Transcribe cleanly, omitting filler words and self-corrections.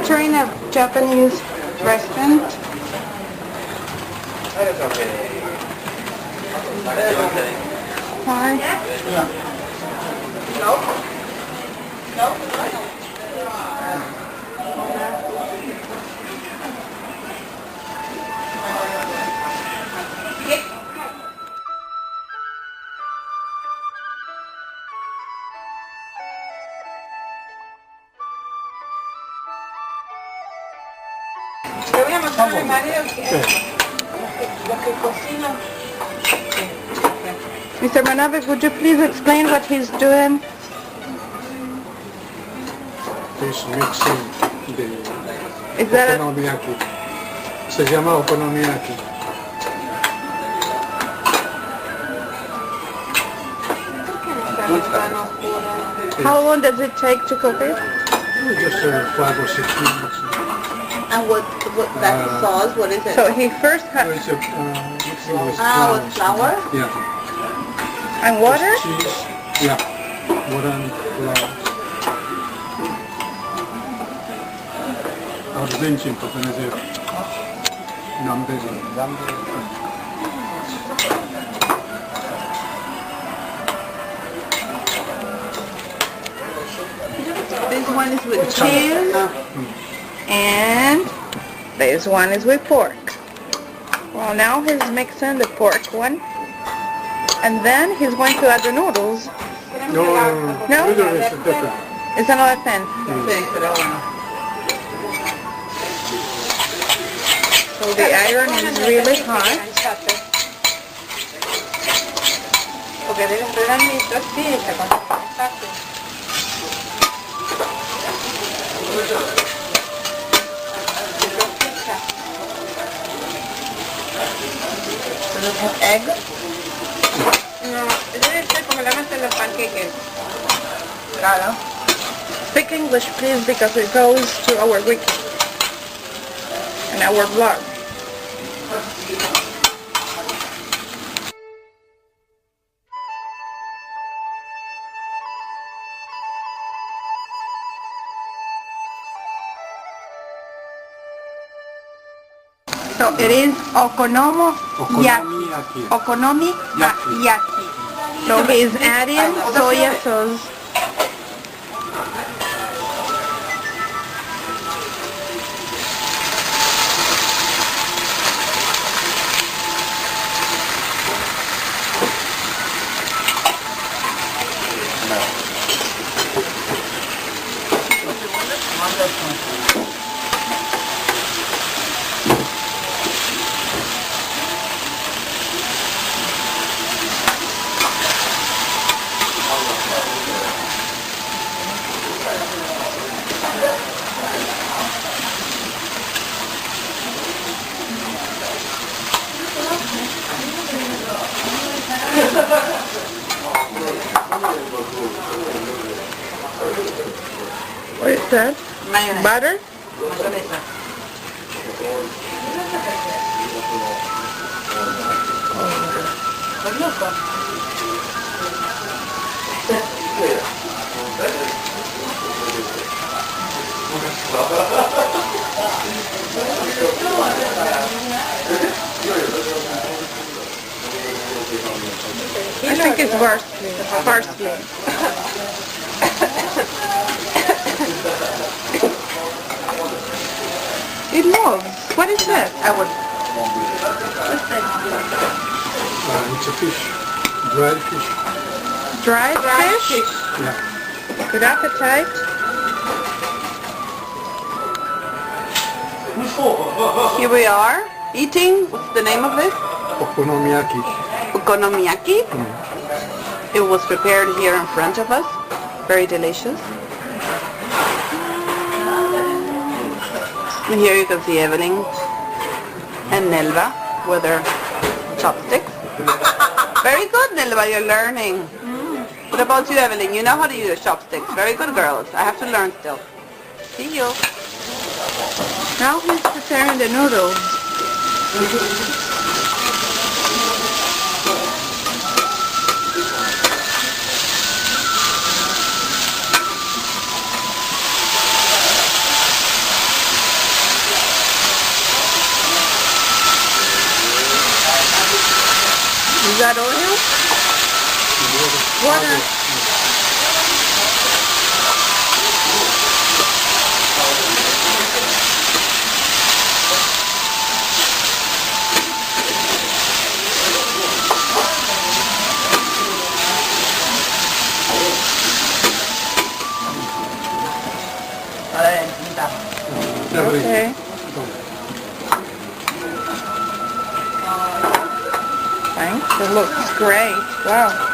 entering a Japanese restaurant. Hi. Le voy a mostrar a mi marido lo que cocina. Mr. Manabe, would you please explain what he's doing? He's mixing the Is that Okonomiyake. Se llama Okonomiyake. how long does it take to cook it? Just 5 or 6 minutes. And what that's the sauce, what is it? So he first So it's mixing with with flour? Yeah. and water? Cheese. Yeah. Water and flour. Argentine to tener This one is with cheese, and this one is with pork. Well, now he's mixing the pork one, and then he's going to add the noodles. No? Noodles is different. It's another thing. So the iron is really hot. Porque debe esperar listo, sí, exacto. Does it have egg? No, debe ser como la masa de los pancakes. Claro. Speak English, please, because it goes to our wiki and our blog. So it is Okonomiyake. Okonomiyake. So he's adding soya sauce. What is that? Mayonnaise. Butter? Mayonesa. ¿Estás loco? I think it's parsley. Parsley. It moves. What is that? It's a fish. Dried fish. Dried fish? Yeah. Good appetite. Here we are eating. What's the name of this? Okonomiyake. Okonomiyake. It was prepared here in front of us. Very delicious. And here you can see Evelyn and Nelva with their chopsticks. Very good, Nelva, you're learning. What about you, Evelyn? You know how to use chopsticks. Very good, girls. I have to learn still. See you. Now he's preparing the noodles. that oil? Water. Okay. Thanks. It looks great. Wow.